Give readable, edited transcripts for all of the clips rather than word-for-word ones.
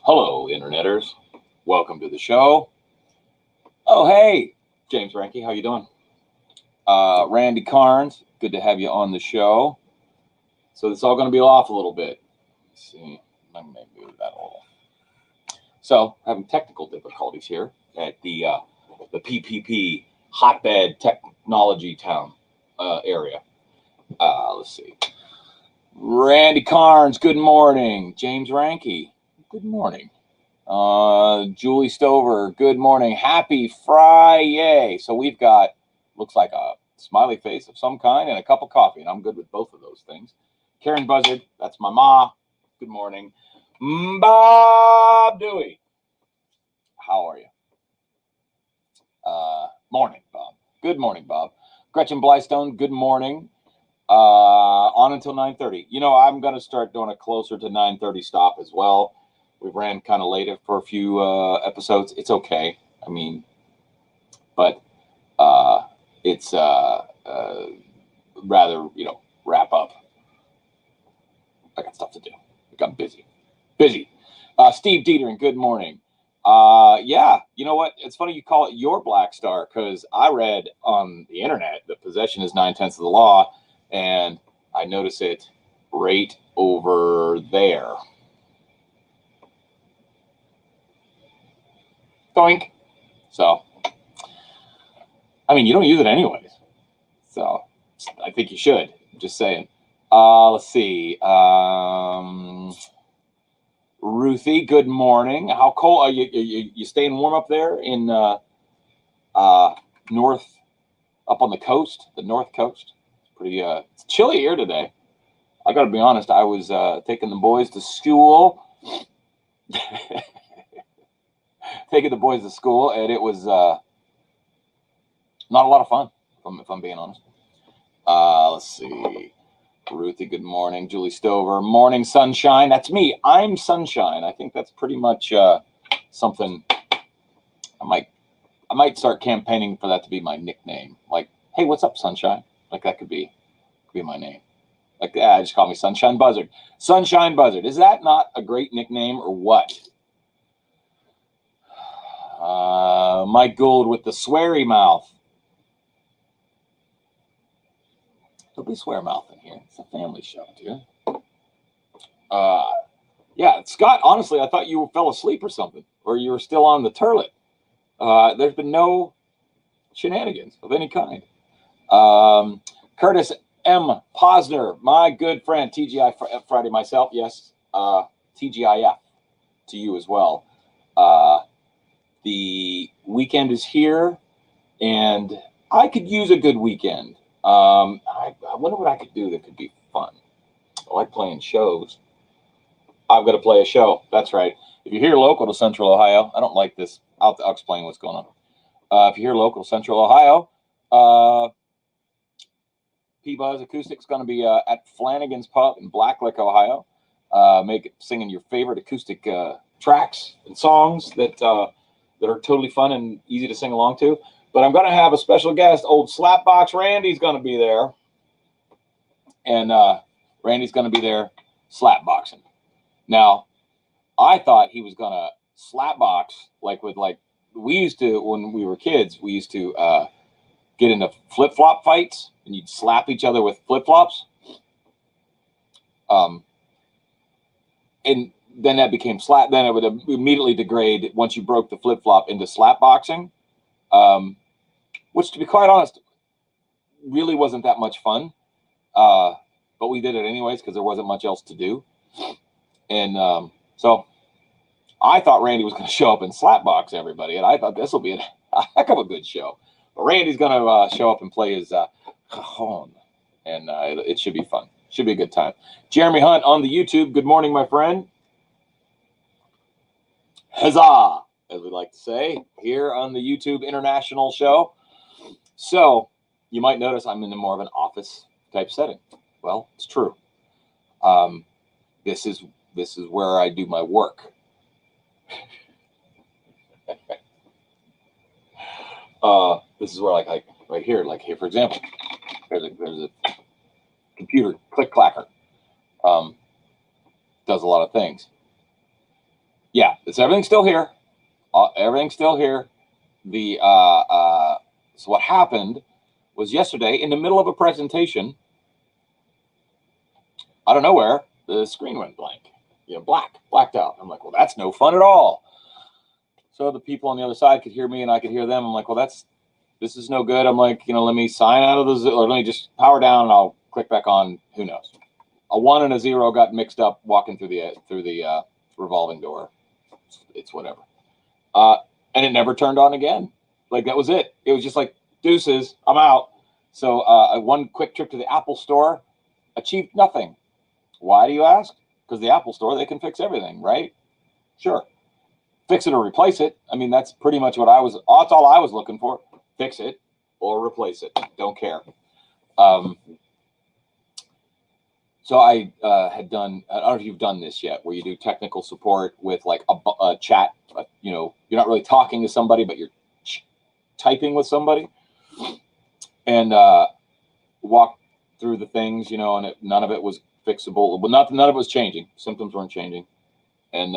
Hello, Interneters. Welcome to the show. Oh, hey, James Ranke, how you doing? Randy Carnes, good to have you on the show. So it's all going to be off a little bit. Let's see, let me move that a little. So having technical difficulties here at the PPP hotbed technology town area. Let's see. Randy Carnes, good morning. James Ranke, good morning. Julie Stover, good morning. Happy Friday. So we've got, looks like a smiley face of some kind and a cup of coffee, and I'm good with both of those things. Karen Buzzard, that's my ma. Good morning. Bob Dewey, how are you? Morning, Bob. Good morning, Bob. Gretchen Blystone, good morning. On until 9:30. You know, I'm going to start doing a closer to 9:30 stop as well. We ran kind of late for a few episodes. It's okay. I mean, but it's rather, wrap up. I got stuff to do. I got busy. Steve Dietering, good morning. Yeah, you know what? It's funny you call it your Black Star, because I read on the internet that possession is 9/10 of the law, and I notice it right over there. Doink. So, I mean, you don't use it anyways. So, I think you should. I'm just saying. Let's see. Ruthie, good morning. How cold are you staying warm up there in north, up on the coast, the north coast? Pretty it's chilly here today. I got to be honest. I was taking the boys to school. And it was not a lot of fun, if I'm being honest. Let's see. Ruthie, good morning. Julie Stover, morning sunshine. That's me. I'm Sunshine. I think that's pretty much something I might start campaigning for that to be my nickname. Like, hey, what's up, Sunshine? Like, that could be my name. Like, just call me Sunshine Buzzard. Sunshine Buzzard. Is that not a great nickname or what? Mike Gould with the sweary mouth. There'll be swear mouth in here. It's a family show, dude. Yeah, Scott, honestly, I thought you fell asleep or something, or you were still on the turlet. There's been no shenanigans of any kind. Curtis M. Posner, my good friend, TGI Friday myself. Yes, TGIF to you as well. The weekend is here, and I could use a good weekend. I wonder what I could do that could be fun. I like playing shows. I've got to play a show. That's right. If you're here local to Central Ohio, I don't like this. I'll explain what's going on. If you're here local to Central Ohio, P-Buzz Acoustics going to be at Flanagan's Pub in Blacklick, Ohio. Singing your favorite acoustic tracks and songs that are totally fun and easy to sing along to. But I'm going to have a special guest. Old Slapbox Randy's going to be there. And Randy's going to be there slapboxing. Now, I thought he was going to slapbox we used to, when we were kids, we used to get into flip-flop fights, and you'd slap each other with flip-flops. And then that became slap. Then it would immediately degrade once you broke the flip-flop into slapboxing. Which, to be quite honest, really wasn't that much fun. But we did it anyways because there wasn't much else to do. And so I thought Randy was going to show up and slapbox everybody. And I thought this will be a heck of a good show. But Randy's going to show up and play his cajon. And it should be fun. Should be a good time. Jeremy Hunt on the YouTube. Good morning, my friend. Huzzah, as we like to say, here on the YouTube International show. So you might notice I'm in more of an office type setting. Well, it's true. This is where I do my work. This is where like right here, for example, there's a computer click clacker. Does a lot of things. Yeah, It's everything's still here. Everything's still here. The so what happened was yesterday in the middle of a presentation, out of nowhere, the screen went blank. Blacked out. I'm like, well, that's no fun at all. So the people on the other side could hear me and I could hear them. I'm like, well, this is no good. I'm like, let me sign out of the Zoom, or let me just power down and I'll click back on. Who knows? A 1 and a 0 got mixed up walking through the revolving door. It's whatever. And it never turned on again. Like, that was it. It was just like, deuces, I'm out. So one quick trip to the Apple store achieved nothing. Why do you ask? Because the Apple store, they can fix everything, right? Sure. Fix it or replace it. I mean, that's pretty much that's all I was looking for. Fix it or replace it. Don't care. So I had done, I don't know if you've done this yet, where you do technical support with like a chat, you're not really talking to somebody, but you're typing with somebody, and walk through the things, and none of it was fixable. Well, none of it was changing. Symptoms weren't changing. And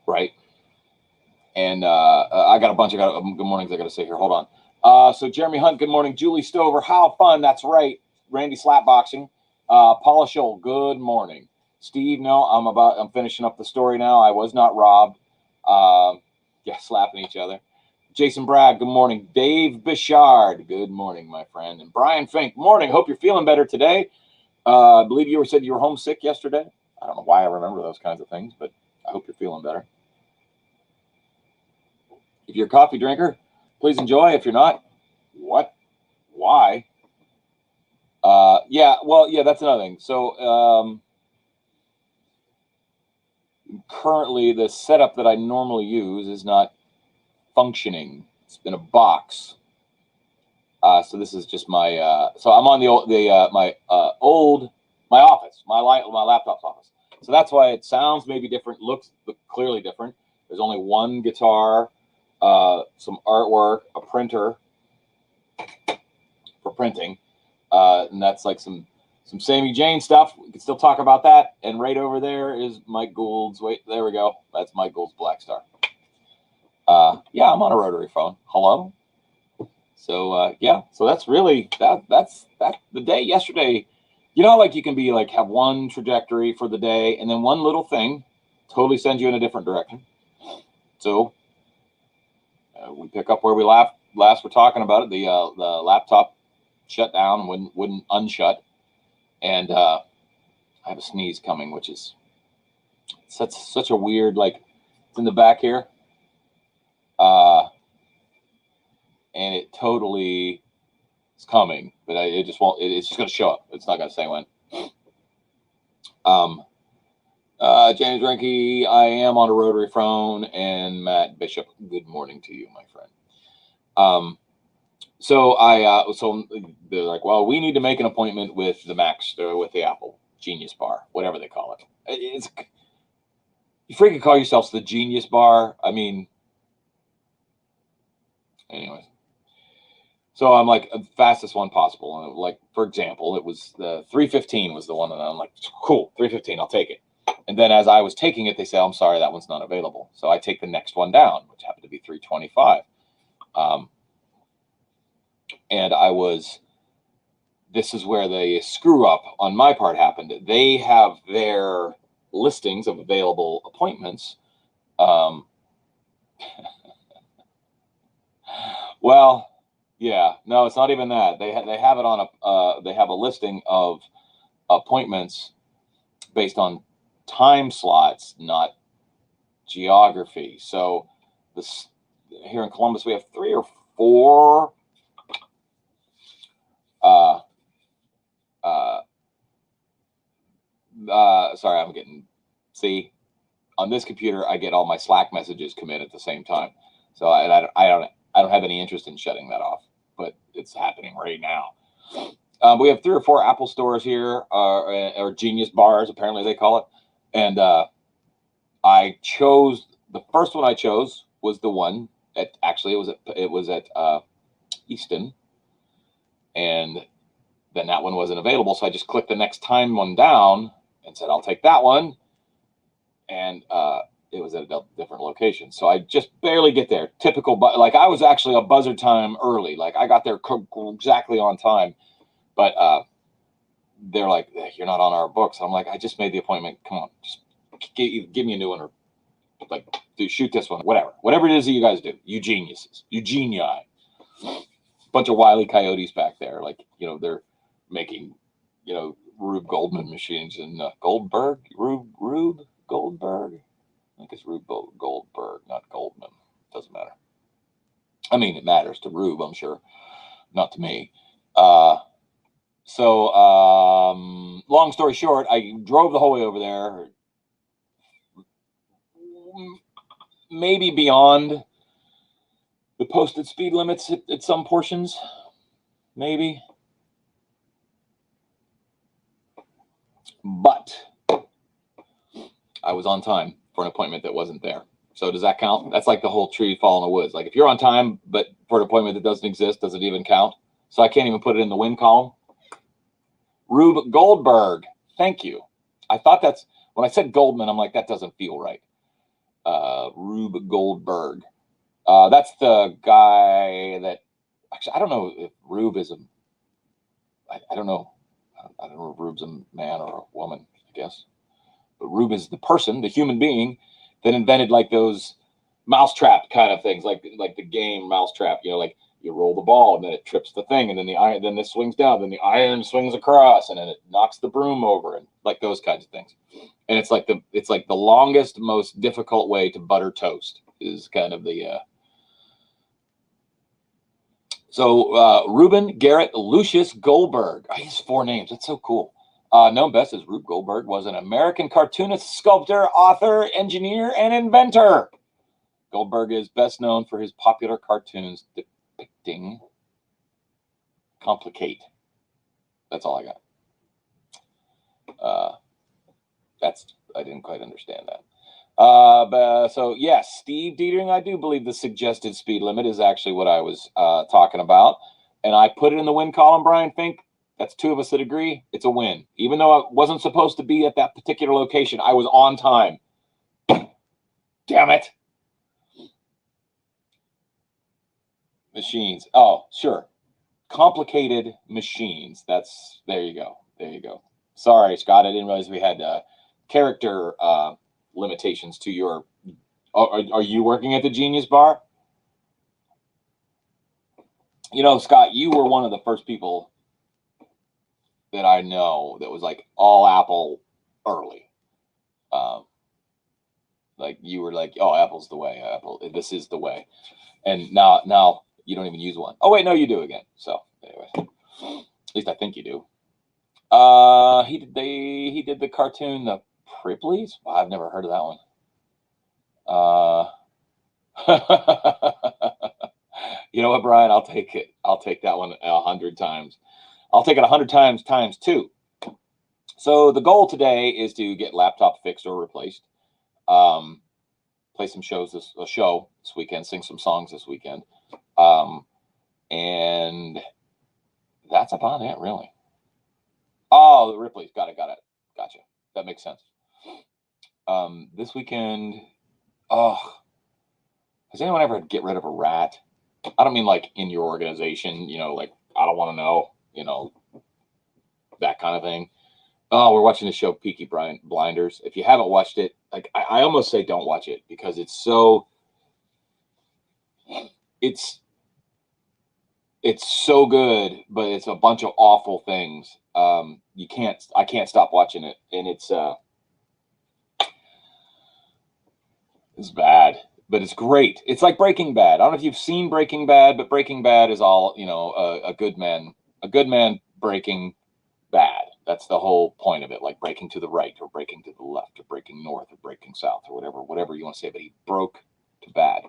right. And I got a bunch of good mornings I got to say here. Hold on. So Jeremy Hunt, good morning. Julie Stover, how fun. That's right. Randy Slapboxing. Paula Scholl, good morning. Steve, no, I'm finishing up the story now. I was not robbed. Slapping each other. Jason Bragg, good morning. Dave Bichard, good morning, my friend. And Brian Fink, morning. Hope you're feeling better today. I believe you said you were homesick yesterday. I don't know why I remember those kinds of things, but I hope you're feeling better. If you're a coffee drinker, please enjoy. If you're not, what? Why? That's another thing. So currently the setup that I normally use is not functioning. It's been a box. So this is just my so I'm on my office, my laptop's office. So that's why it sounds maybe different, looks clearly different. There's only one guitar, some artwork, a printer for printing, and that's like some Sammy Jane stuff. We can still talk about that. And right over there is Mike Gould's. Wait, there we go. That's Mike Gould's Black Star. I'm on a rotary phone. Hello. So so that's really that's the day yesterday. Like you can be like have one trajectory for the day, and then one little thing totally sends you in a different direction. So we pick up where we last were talking about it. The laptop shut down and wouldn't unshut, and I have a sneeze coming, which is such a weird, like, it's in the back here, and it totally is coming, but it just won't. It's just going to show up. It's not going to say when. James Renke, I am on a rotary phone, and Matt Bishop, good morning to you, my friend. So they're like, well, we need to make an appointment with the Max, with the Apple Genius Bar, whatever they call it. You freaking call yourselves the Genius Bar? I mean, anyways. So I'm like, the fastest one possible. And like, for example, it was the 315 was the one, and I'm like, cool, 315, I'll take it. And then as I was taking it, they say, I'm sorry, that one's not available. So I take the next one down, which happened to be 325. And this is where the screw up on my part happened. They have their listings of available appointments. Well, yeah, no, it's not even that. They have it on they have a listing of appointments based on time slots, not geography. So here in Columbus, we have 3 or 4 sorry, see, on this computer, I get all my Slack messages come in at the same time. So I don't have any interest in shutting that off, but it's happening right now. We have 3 or 4 Apple stores here, or Genius Bars, apparently they call it. And I chose, the first one I chose was the one it was at Easton. And then that one wasn't available. So I just clicked the next time one down and said, I'll take that one. And it was at a different location. So I just barely get there. Typical, but like I was actually a buzzer time early. Like I got there exactly on time. But they're like, you're not on our books. I'm like, I just made the appointment. Come on, just give me a new one, or like, shoot this one, whatever it is that you guys do. You geniuses, you genii. Bunch of Wile E. Coyotes back there. Like, they're making, Rube Goldman machines and Rube Goldberg. I think it's Rube Goldberg, not Goldman. Doesn't matter. I mean, it matters to Rube, I'm sure, not to me. So, long story short, I drove the whole way over there, maybe beyond the posted speed limits at some portions, maybe. But I was on time for an appointment that wasn't there. So does that count? That's like the whole tree fall in the woods. Like if you're on time, but for an appointment that doesn't exist, does it even count? So I can't even put it in the win column. Rube Goldberg. Thank you. I thought when I said Goldman, I'm like, that doesn't feel right. Rube Goldberg. That's the guy that, actually, I don't know if Rube is I don't know. I don't know if Rube's a man or a woman, I guess. But Rube is the person, the human being that invented like those mousetrap kind of things, like the game Mousetrap, like you roll the ball and then it trips the thing and then then this swings down, then the iron swings across and then it knocks the broom over and like those kinds of things. And it's like the longest, most difficult way to butter toast is kind of the So Reuben Garrett Lucius Goldberg. He has 4 names. That's so cool. Known best as Rube Goldberg, was an American cartoonist, sculptor, author, engineer, and inventor. Goldberg is best known for his popular cartoons depicting Complicate. That's all I got. I didn't quite understand that. So yes, Steve Dietering, I do believe the suggested speed limit is actually what I was talking about. And I put it in the win column, Brian Fink. That's 2 of us that agree. It's a win. Even though I wasn't supposed to be at that particular location, I was on time. Damn it. Machines. Oh, sure. Complicated machines. There you go. Sorry, Scott. I didn't realize we had character limitations to your. Are you working at the Genius Bar? Scott, you were one of the first people that I know that was like all Apple early. Like you were like, oh, Apple's the way. This is the way. And now you don't even use one. Oh wait, no, you do again. So anyway, at least I think you do. He did the cartoon, the Pripleys. Well, I've never heard of that one. You know what, Brian? I'll take it. I'll take that one 100 times. I'll take it 100 times times 2. So the goal today is to get laptop fixed or replaced. Play some shows this weekend, sing some songs this weekend. And that's about it, really. Oh, the Ripley's. Got it. Gotcha. That makes sense. This weekend, has anyone ever get rid of a rat? I don't mean like in your organization, like I don't want to know, that kind of thing. Oh, we're watching the show Peaky Blinders. If you haven't watched it, like I almost say don't watch it because it's so good, but it's a bunch of awful things. I can't stop watching it, and it's bad, but it's great. It's like Breaking Bad. I don't know if you've seen Breaking Bad, but Breaking Bad is all, a good man breaking bad. That's the whole point of it, like breaking to the right or breaking to the left or breaking north or breaking south or whatever you want to say, but he broke to bad.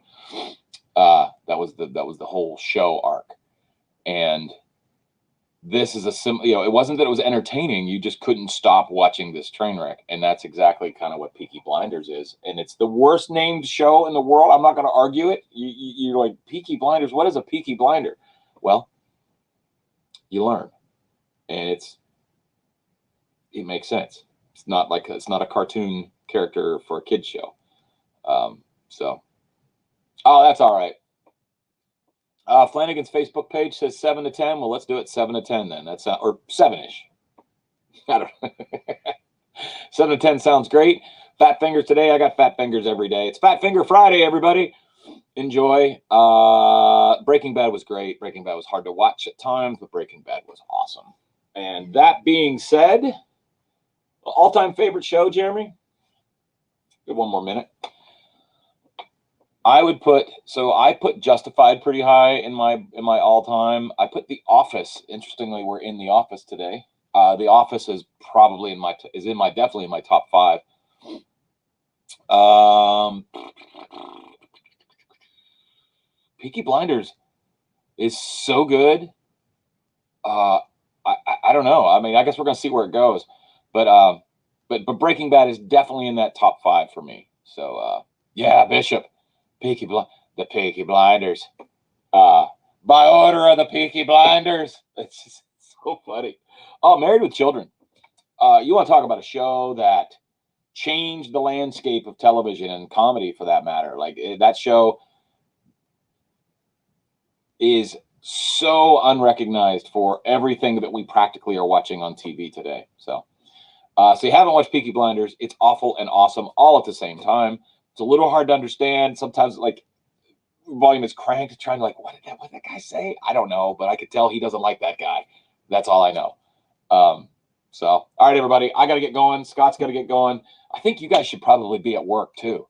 That was the whole show arc. And this is it wasn't that it was entertaining. You just couldn't stop watching this train wreck. And that's exactly kind of what Peaky Blinders is. And it's the worst named show in the world. I'm not going to argue it. You're like, Peaky Blinders. What is a Peaky Blinder? Well, you learn. and it makes sense. It's not a cartoon character for a kid's show. So, oh, that's all right. Flanagan's Facebook page says 7 to 10. Well, let's do it 7 to 10 then. That's or 7-ish. I don't know. 7 to 10 sounds great. Fat fingers today. I got fat fingers every day. It's Fat Finger Friday, everybody. Enjoy. Breaking Bad was great. Breaking Bad was hard to watch at times, but Breaking Bad was awesome. And that being said, all-time favorite show, Jeremy? Give one more minute. I put Justified pretty high in my all-time. I put The Office. Interestingly, we're in The Office today. The Office is probably definitely in my top 5. Peaky Blinders is so good. I don't know. I mean, I guess we're gonna see where it goes, but Breaking Bad is definitely in that top 5 for me. So yeah, Bishop, the Peaky Blinders, by order of the Peaky Blinders. It's just so funny. Oh, Married with Children. You want to talk about a show that changed the landscape of television and comedy, for that matter? Like, that show is so unrecognized for everything that we practically are watching on TV today. So you haven't watched Peaky Blinders. It's awful and awesome all at the same time. It's a little hard to understand. Sometimes, like, volume is cranked, trying to, like, what did that guy say? I don't know, but I could tell he doesn't like that guy. That's all I know. So, all right, everybody, I got to get going. Scott's got to get going. I think you guys should probably be at work too.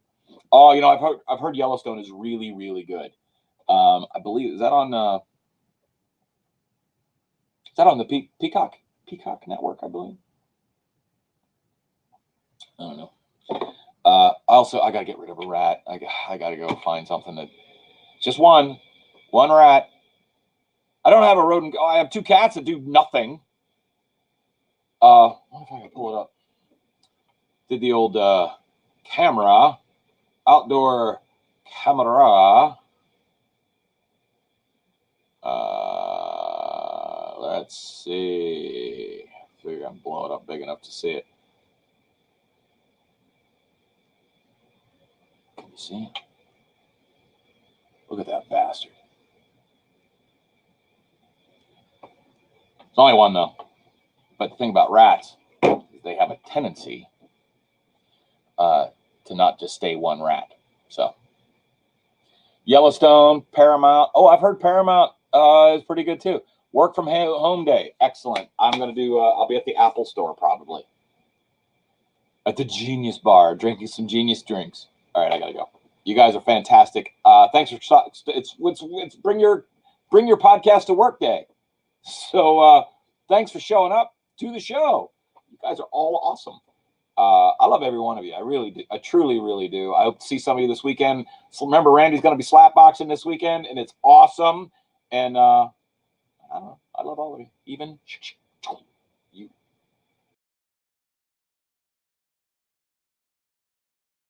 Oh, I've heard Yellowstone is really, really good. I believe, is that on the Peacock network, I believe? I don't know. Also, I got to get rid of a rat. I got to go find something that, just one rat. I don't have a rodent. I have 2 cats that do nothing. What if I can pull it up? Did the old outdoor camera. Let's see. I figure I can blow it up big enough to see it. Can you see it? Look at that bastard. It's only one, though. But the thing about rats is they have a tendency to not just stay one rat. So, Yellowstone, Paramount. Oh, I've heard Paramount is pretty good too. Work from home day. Excellent. I'm going to do, I'll be at the Apple store probably. At the Genius Bar, drinking some Genius drinks. All right, I got to go. You guys are fantastic. Thanks for, it's bring your podcast to work day. So, thanks for showing up to the show. You guys are all awesome. I love every one of you. I really do. I truly, really do. I hope to see some of you this weekend. So remember, Randy's going to be slapboxing this weekend, and it's awesome. And I don't know. I love all of you. Even